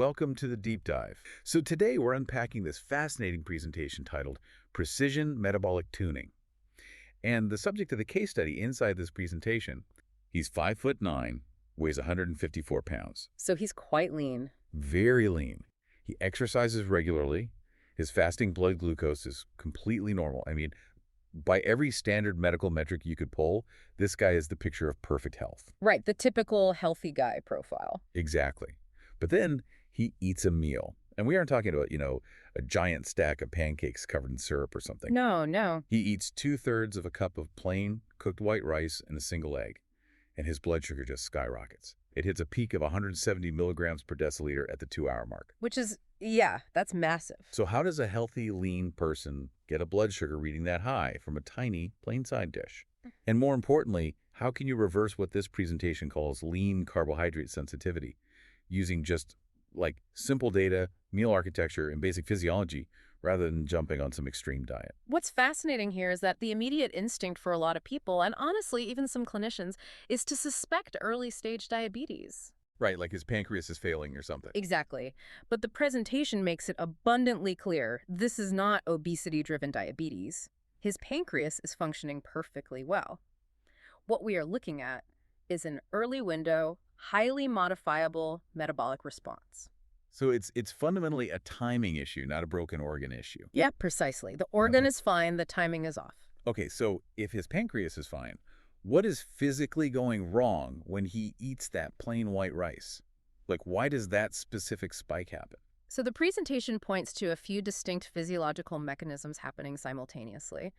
Welcome to the deep dive. So today we're unpacking this fascinating presentation titled Precision Metabolic Tuning. And the subject of the case study inside this presentation, he's 5'9", weighs 154 pounds. So he's quite lean. Very lean. He exercises regularly. His fasting blood glucose is completely normal. I mean, by every standard medical metric you could pull, this guy is the picture of perfect health. Right, the typical healthy guy profile. Exactly. But then he eats a meal. And we aren't talking about, a giant stack of pancakes covered in syrup or something. No. He eats 2/3 of a cup of plain cooked white rice and a single egg, and his blood sugar just skyrockets. It hits a peak of 170 milligrams per deciliter at the 2-hour mark. Which is, yeah, that's massive. So how does a healthy, lean person get a blood sugar reading that high from a tiny, plain side dish? And more importantly, how can you reverse what this presentation calls lean carbohydrate sensitivity using just simple data, meal architecture, and basic physiology rather than jumping on some extreme diet? What's fascinating here is that the immediate instinct for a lot of people, and honestly even some clinicians, is to suspect early-stage diabetes. Right, like his pancreas is failing or something. Exactly. But the presentation makes it abundantly clear this is not obesity-driven diabetes. His pancreas is functioning perfectly well. What we are looking at is an early window, highly modifiable metabolic response. So it's fundamentally a timing issue, not a broken organ issue. Yeah, precisely. The organ Okay. is fine, the timing is off. Okay, so if his pancreas is fine, what is physically going wrong when he eats that plain white rice? Why does that specific spike happen? So the presentation points to a few distinct physiological mechanisms happening simultaneously.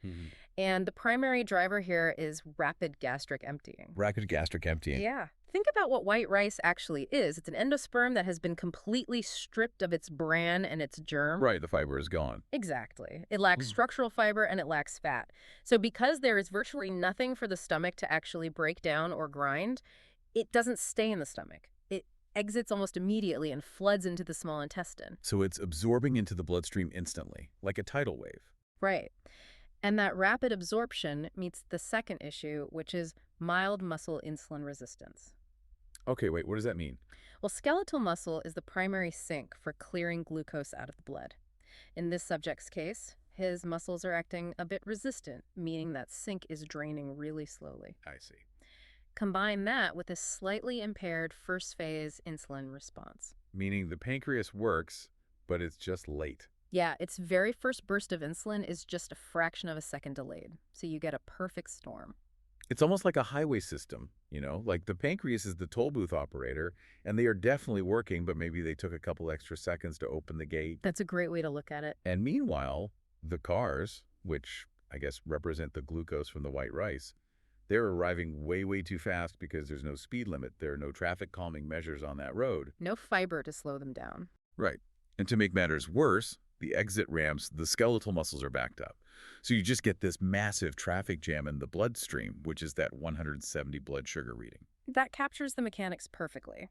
And the primary driver here is rapid gastric emptying. Rapid gastric emptying. Yeah. Think about what white rice actually is. It's an endosperm that has been completely stripped of its bran and its germ. Right, the fiber is gone. Exactly. It lacks structural fiber and it lacks fat. So because there is virtually nothing for the stomach to actually break down or grind, it doesn't stay in the stomach. It exits almost immediately and floods into the small intestine. So it's absorbing into the bloodstream instantly, like a tidal wave. Right. And that rapid absorption meets the second issue, which is mild muscle insulin resistance. Okay, wait, what does that mean? Well, skeletal muscle is the primary sink for clearing glucose out of the blood. In this subject's case, his muscles are acting a bit resistant, meaning that sink is draining really slowly. I see. Combine that with a slightly impaired first-phase insulin response. Meaning the pancreas works, but it's just late. Yeah, its very first burst of insulin is just a fraction of a second delayed, so you get a perfect storm. It's almost like a highway system, like the pancreas is the toll booth operator, and they are definitely working, but maybe they took a couple extra seconds to open the gate. That's a great way to look at it. And meanwhile, the cars, which I guess represent the glucose from the white rice, they're arriving way, way too fast because there's no speed limit. There are no traffic calming measures on that road. No fiber to slow them down. Right. And to make matters worse, the exit ramps, the skeletal muscles are backed up. So you just get this massive traffic jam in the bloodstream, which is that 170 blood sugar reading. That captures the mechanics perfectly.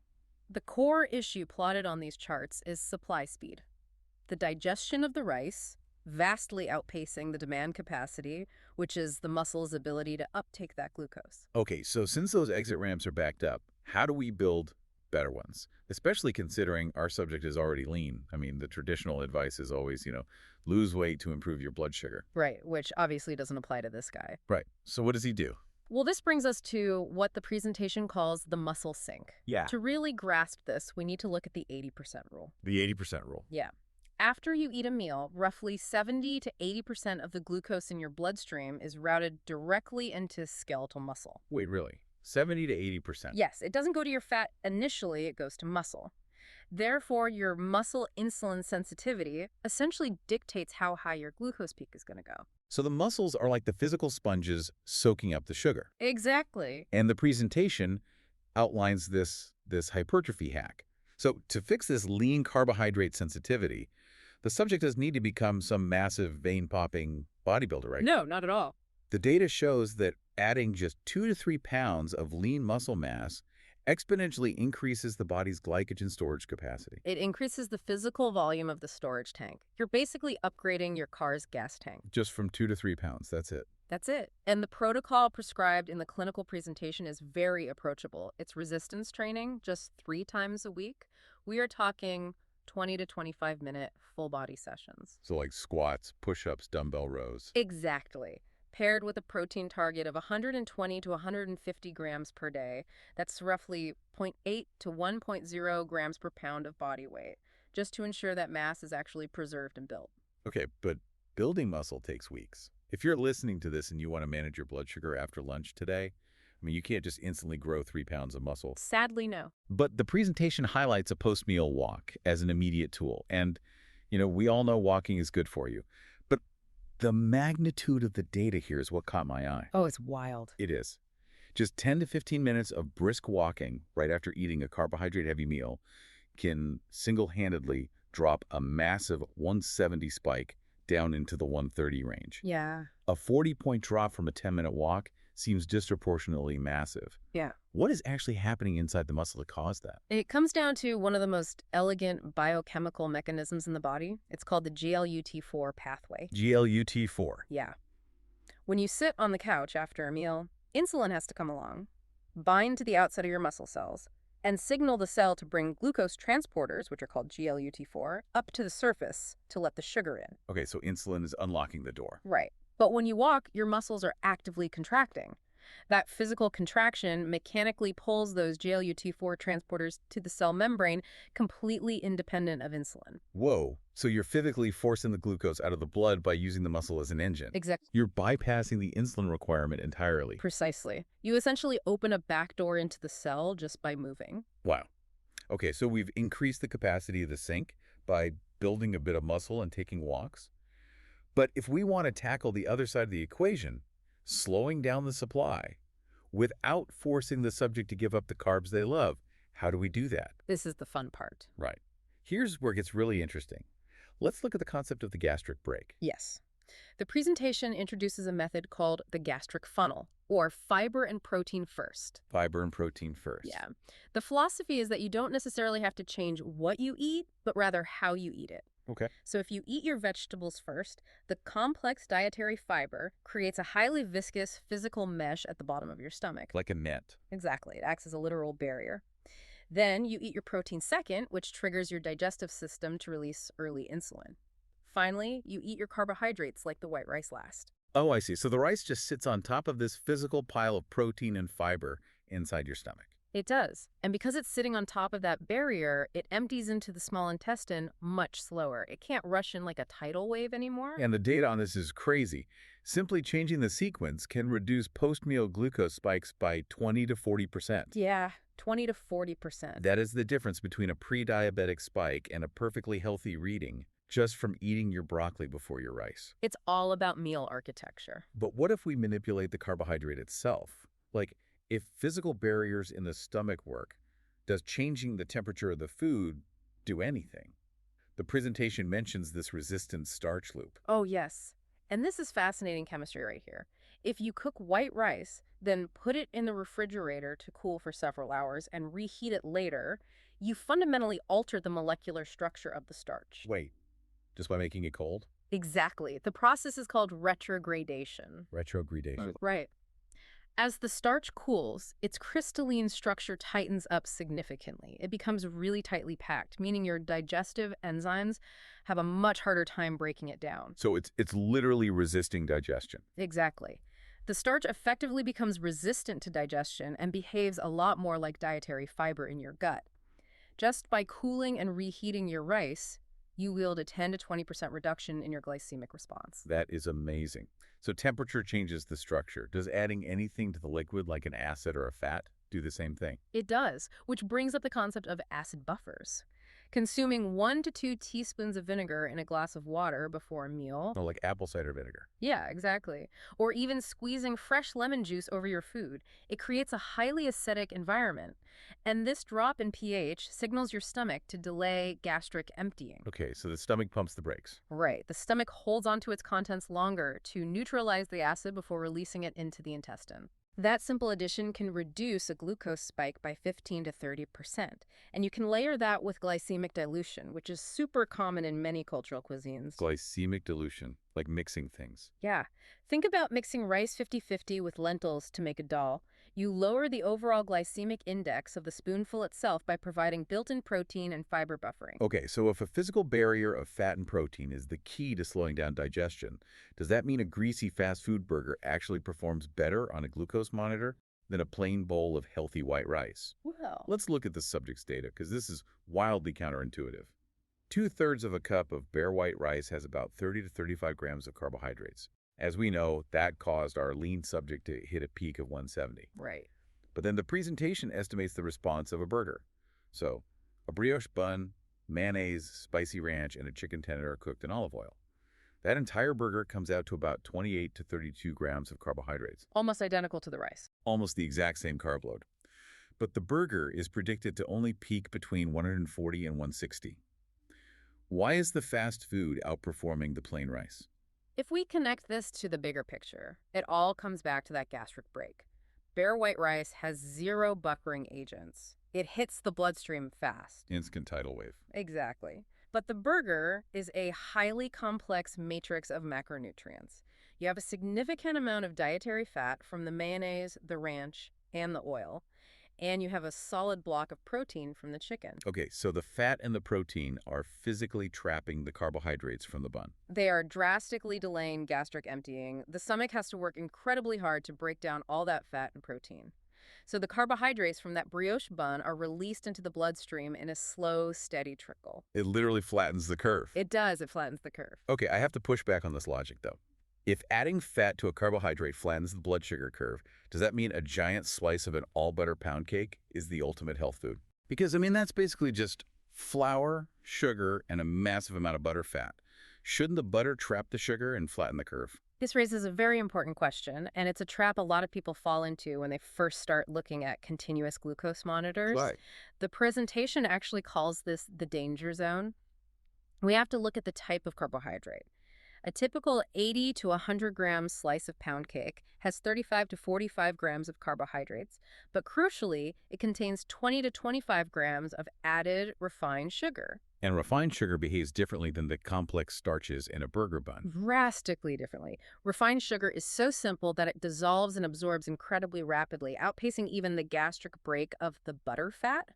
The core issue plotted on these charts is supply speed. The digestion of the rice, vastly outpacing the demand capacity, which is the muscle's ability to uptake that glucose. Okay, so since those exit ramps are backed up, how do we build better ones? Especially considering our subject is already lean. I mean, the traditional advice is always, lose weight to improve your blood sugar. Right, which obviously doesn't apply to this guy. Right. So what does he do? Well, this brings us to what the presentation calls the muscle sink. Yeah. To really grasp this, we need to look at the 80% rule. The 80% rule. Yeah. After you eat a meal, roughly 70 to 80% of the glucose in your bloodstream is routed directly into skeletal muscle. Wait, really? 70 to 80%? Yes, it doesn't go to your fat initially, it goes to muscle. Therefore, your muscle insulin sensitivity essentially dictates how high your glucose peak is going to go. So the muscles are like the physical sponges soaking up the sugar. Exactly. And the presentation outlines this hypertrophy hack. So to fix this lean carbohydrate sensitivity, the subject doesn't need to become some massive vein-popping bodybuilder, right? No, not at all. The data shows that adding just 2 to 3 pounds of lean muscle mass exponentially increases the body's glycogen storage capacity. It increases the physical volume of the storage tank. You're basically upgrading your car's gas tank. Just from 2 to 3 pounds, that's it. That's it. And the protocol prescribed in the clinical presentation is very approachable. It's resistance training just 3 times a week We are talking 20 to 25-minute full-body sessions. So like squats, push-ups, dumbbell rows. Exactly. Paired with a protein target of 120 to 150 grams per day, that's roughly zero point 0.8 to 1.0 grams per pound of body weight, just to ensure that mass is actually preserved and built. Okay, but building muscle takes weeks. If you're listening to this and you want to manage your blood sugar after lunch today, I mean, you can't just instantly grow 3 pounds of muscle. Sadly, no. But the presentation highlights a post-meal walk as an immediate tool. And, we all know walking is good for you. But the magnitude of the data here is what caught my eye. Oh, it's wild. It is. Just 10 to 15 minutes of brisk walking right after eating a carbohydrate-heavy meal can single-handedly drop a massive 170 spike down into the 130 range. Yeah. A 40-point drop from a 10-minute walk seems disproportionately massive. Yeah. What is actually happening inside the muscle to cause that? It comes down to one of the most elegant biochemical mechanisms in the body. It's called the GLUT4 pathway. GLUT4. Yeah. When you sit on the couch after a meal, insulin has to come along, bind to the outside of your muscle cells, and signal the cell to bring glucose transporters, which are called GLUT4, up to the surface to let the sugar in. Okay, so insulin is unlocking the door. Right. But when you walk, your muscles are actively contracting. That physical contraction mechanically pulls those GLUT4 transporters to the cell membrane, completely independent of insulin. Whoa, so you're physically forcing the glucose out of the blood by using the muscle as an engine. Exactly. You're bypassing the insulin requirement entirely. Precisely. You essentially open a back door into the cell just by moving. Wow. Okay, so we've increased the capacity of the sink by building a bit of muscle and taking walks. But if we want to tackle the other side of the equation, slowing down the supply, without forcing the subject to give up the carbs they love, how do we do that? This is the fun part. Right. Here's where it gets really interesting. Let's look at the concept of the gastric break. Yes. The presentation introduces a method called the gastric funnel, or fiber and protein first. Fiber and protein first. Yeah. The philosophy is that you don't necessarily have to change what you eat, but rather how you eat it. Okay. So if you eat your vegetables first, the complex dietary fiber creates a highly viscous physical mesh at the bottom of your stomach. Like a net. Exactly. It acts as a literal barrier. Then you eat your protein second, which triggers your digestive system to release early insulin. Finally, you eat your carbohydrates like the white rice last. Oh, I see. So the rice just sits on top of this physical pile of protein and fiber inside your stomach. It does. And because it's sitting on top of that barrier, it empties into the small intestine much slower. It can't rush in like a tidal wave anymore. And the data on this is crazy. Simply changing the sequence can reduce post-meal glucose spikes by 20 to 40%. Yeah, 20 to 40%. That is the difference between a pre-diabetic spike and a perfectly healthy reading just from eating your broccoli before your rice. It's all about meal architecture. But what if we manipulate the carbohydrate itself? Like, if physical barriers in the stomach work, does changing the temperature of the food do anything? The presentation mentions this resistance starch loop. Oh, yes. And this is fascinating chemistry right here. If you cook white rice, then put it in the refrigerator to cool for several hours and reheat it later, you fundamentally alter the molecular structure of the starch. Wait, just by making it cold? Exactly. The process is called retrogradation. Retrogradation. Right. As the starch cools, its crystalline structure tightens up significantly. It becomes really tightly packed, meaning your digestive enzymes have a much harder time breaking it down. So it's literally resisting digestion. Exactly. The starch effectively becomes resistant to digestion and behaves a lot more like dietary fiber in your gut. Just by cooling and reheating your rice, you wield a 10 to 20% reduction in your glycemic response. That is amazing. So temperature changes the structure. Does adding anything to the liquid like an acid or a fat do the same thing? It does, which brings up the concept of acid buffers. Consuming 1 to 2 teaspoons of vinegar in a glass of water before a meal. Oh, like apple cider vinegar. Yeah, exactly. Or even squeezing fresh lemon juice over your food. It creates a highly acidic environment. And this drop in pH signals your stomach to delay gastric emptying. Okay, so the stomach pumps the brakes. Right. The stomach holds onto its contents longer to neutralize the acid before releasing it into the intestine. That simple addition can reduce a glucose spike by 15 to 30%. And you can layer that with glycemic dilution, which is super common in many cultural cuisines. Glycemic dilution, like mixing things. Yeah. Think about mixing rice 50-50 with lentils to make a dal. You lower the overall glycemic index of the spoonful itself by providing built-in protein and fiber buffering. Okay, so if a physical barrier of fat and protein is the key to slowing down digestion, does that mean a greasy fast food burger actually performs better on a glucose monitor than a plain bowl of healthy white rice? Well, Let's look at the subject's data, because this is wildly counterintuitive. 2/3 of a cup of bare white rice has about 30 to 35 grams of carbohydrates. As we know, that caused our lean subject to hit a peak of 170. right. But then the presentation estimates the response of a burger. So, a brioche bun, mayonnaise, spicy ranch, and a chicken tender are cooked in olive oil. That entire burger comes out to about 28 to 32 grams of carbohydrates, Almost identical to the rice. almost the exact same carb load. But the burger is predicted to only peak between 140 and 160. Why is the fast food outperforming the plain rice? If we connect this to the bigger picture, it all comes back to that gastric break. Bare white rice has 0 buffering agents. It hits the bloodstream fast. Instant tidal wave. Exactly. But the burger is a highly complex matrix of macronutrients. You have a significant amount of dietary fat from the mayonnaise, the ranch, and the oil, and you have a solid block of protein from the chicken. Okay, so the fat and the protein are physically trapping the carbohydrates from the bun. They are drastically delaying gastric emptying. The stomach has to work incredibly hard to break down all that fat and protein. So the carbohydrates from that brioche bun are released into the bloodstream in a slow, steady trickle. It literally flattens the curve. It does. It flattens the curve. Okay, I have to push back on this logic, though. If adding fat to a carbohydrate flattens the blood sugar curve, does that mean a giant slice of an all-butter pound cake is the ultimate health food? Because, that's basically just flour, sugar, and a massive amount of butter fat. Shouldn't the butter trap the sugar and flatten the curve? This raises a very important question, and it's a trap a lot of people fall into when they first start looking at continuous glucose monitors. Right. The presentation actually calls this the danger zone. We have to look at the type of carbohydrate. A typical 80 to 100 gram slice of pound cake has 35 to 45 grams of carbohydrates, but crucially, it contains 20 to 25 grams of added refined sugar. And refined sugar behaves differently than the complex starches in a burger bun. Drastically differently. Refined sugar is so simple that it dissolves and absorbs incredibly rapidly, outpacing even the gastric break of the butter fat.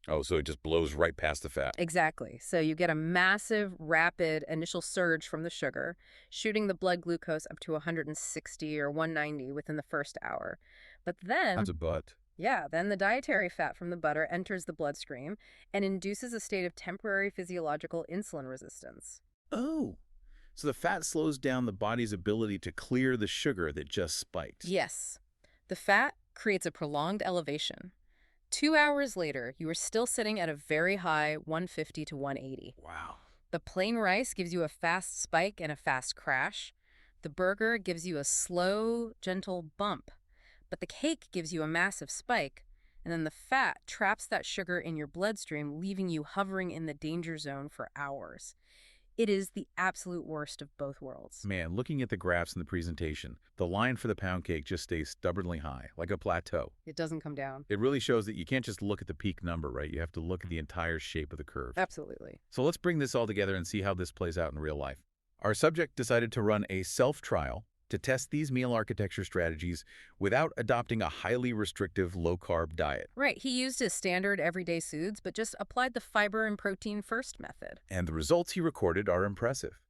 Oh, so it just blows right past the fat. Exactly. So you get a massive, rapid initial surge from the sugar, shooting the blood glucose up to 160 or 190 within the first hour. But then, That's a butt. then the dietary fat from the butter enters the bloodstream and induces a state of temporary physiological insulin resistance. Oh, so the fat slows down the body's ability to clear the sugar that just spiked. Yes. The fat creates a prolonged elevation. 2 hours later, you are still sitting at a very high 150 to 180. Wow. The plain rice gives you a fast spike and a fast crash. The burger gives you a slow, gentle bump. But the cake gives you a massive spike, and then the fat traps that sugar in your bloodstream, leaving you hovering in the danger zone for hours. It is the absolute worst of both worlds. Man, looking at the graphs in the presentation, the line for the pound cake just stays stubbornly high, like a plateau. It doesn't come down. It really shows that you can't just look at the peak number, right? You have to look at the entire shape of the curve. Absolutely. So let's bring this all together and see how this plays out in real life. Our subject decided to run a self-trial to test these meal architecture strategies without adopting a highly restrictive low-carb diet. Right. He used his standard everyday foods, but just applied the fiber and protein first method. And the results he recorded are impressive.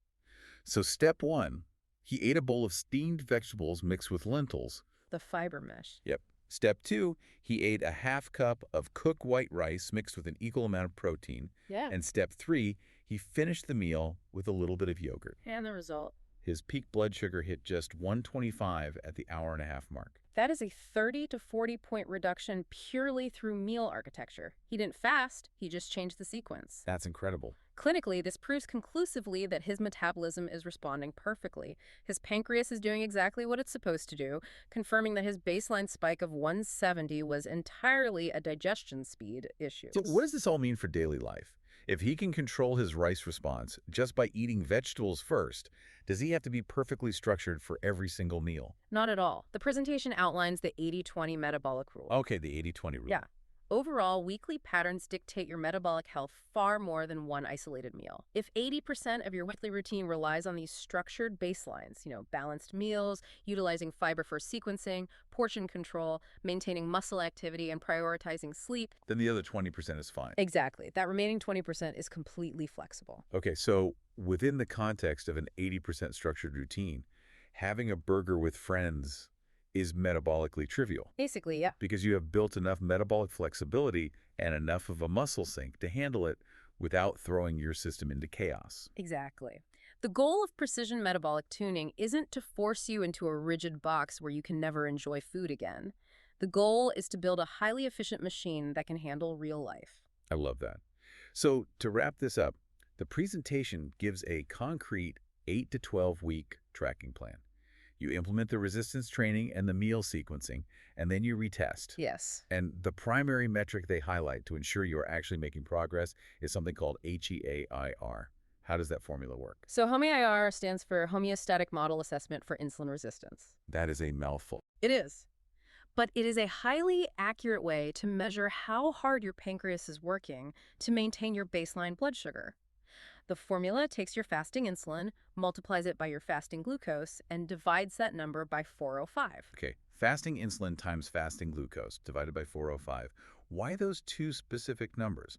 So step 1, he ate a bowl of steamed vegetables mixed with lentils. The fiber mesh. Yep. Step 2, he ate a half cup of cooked white rice mixed with an equal amount of protein. Yeah. And step 3, he finished the meal with a little bit of yogurt. And the result. His peak blood sugar hit just 125 at the hour-and-a-half mark. That is a 30 to 40 point reduction purely through meal architecture. He didn't fast, he just changed the sequence. That's incredible. Clinically, this proves conclusively that his metabolism is responding perfectly. His pancreas is doing exactly what it's supposed to do, confirming that his baseline spike of 170 was entirely a digestion speed issue. So what does this all mean for daily life? If he can control his rice response just by eating vegetables first, does he have to be perfectly structured for every single meal? Not at all. The presentation outlines the 80-20 metabolic rule. Okay, the 80-20 rule. Yeah. Overall, weekly patterns dictate your metabolic health far more than one isolated meal. If 80% of your weekly routine relies on these structured baselines, balanced meals, utilizing fiber-first sequencing, portion control, maintaining muscle activity, and prioritizing sleep, Then the other 20% is fine. exactly, that remaining 20% is completely flexible. Okay, so within the context of an 80% structured routine, having a burger with friends is metabolically trivial Basically, yeah. because you have built enough metabolic flexibility and enough of a muscle sink to handle it without throwing your system into chaos. Exactly. The goal of precision metabolic tuning isn't to force you into a rigid box where you can never enjoy food again. The goal is to build a highly efficient machine that can handle real life. I love that. So to wrap this up, the presentation gives a concrete 8 to 12 week tracking plan. You implement the resistance training and the meal sequencing, and then you retest. Yes. And the primary metric they highlight to ensure you are actually making progress is something called HEAIR. How does that formula work? So HOMEAIR stands for Homeostatic Model Assessment for Insulin Resistance. That is a mouthful. It is. But it is a highly accurate way to measure how hard your pancreas is working to maintain your baseline blood sugar. The formula takes your fasting insulin, multiplies it by your fasting glucose, and divides that number by 405. Okay, fasting insulin times fasting glucose divided by 405. Why those two specific numbers?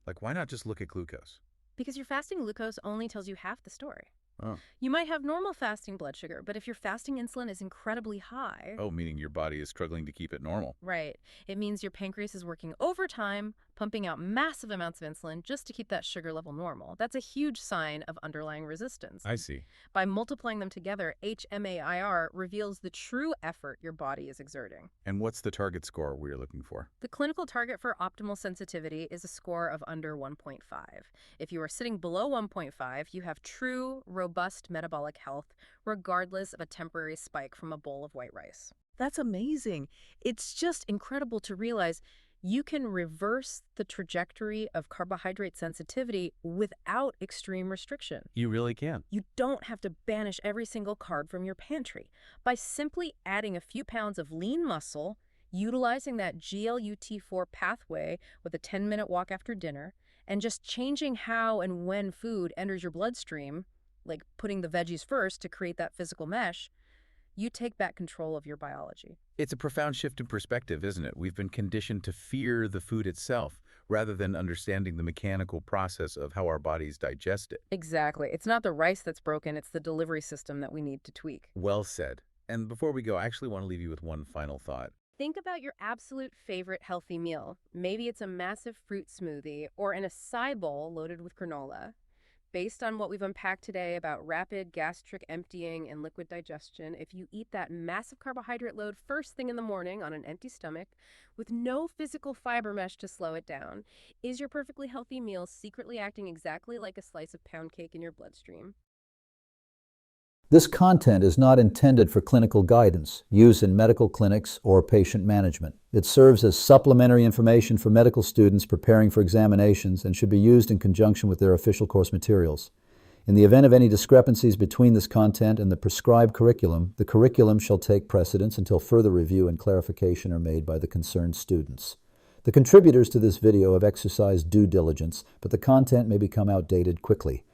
Like, why not just look at glucose? Because your fasting glucose only tells you half the story. Oh. You might have normal fasting blood sugar, but if your fasting insulin is incredibly high... Oh, meaning your body is struggling to keep it normal. Right. It means your pancreas is working overtime, pumping out massive amounts of insulin just to keep that sugar level normal. That's a huge sign of underlying resistance. I see. By multiplying them together, HMAIR reveals the true effort your body is exerting. And what's the target score we're looking for? The clinical target for optimal sensitivity is a score of under 1.5. If you are sitting below 1.5, you have true, robust metabolic health, regardless of a temporary spike from a bowl of white rice. That's amazing. It's just incredible to realize you can reverse the trajectory of carbohydrate sensitivity without extreme restriction. You really can. You don't have to banish every single carb from your pantry. By simply adding a few pounds of lean muscle, utilizing that GLUT4 pathway with a 10-minute walk after dinner, and just changing how and when food enters your bloodstream, like putting the veggies first to create that physical mesh, you take back control of your biology. It's a profound shift in perspective, isn't it? We've been conditioned to fear the food itself rather than understanding the mechanical process of how our bodies digest it. Exactly. It's not the rice that's broken, it's the delivery system that we need to tweak. Well said. And before we go, I actually want to leave you with one final thought. Think about your absolute favorite healthy meal. Maybe it's a massive fruit smoothie or an acai bowl loaded with granola. Based on what we've unpacked today about rapid gastric emptying and liquid digestion, if you eat that massive carbohydrate load first thing in the morning on an empty stomach with no physical fiber mesh to slow it down, is your perfectly healthy meal secretly acting exactly like a slice of pound cake in your bloodstream? This content is not intended for clinical guidance, use in medical clinics, or patient management. It serves as supplementary information for medical students preparing for examinations and should be used in conjunction with their official course materials. In the event of any discrepancies between this content and the prescribed curriculum, the curriculum shall take precedence until further review and clarification are made by the concerned students. The contributors to this video have exercised due diligence, but the content may become outdated quickly.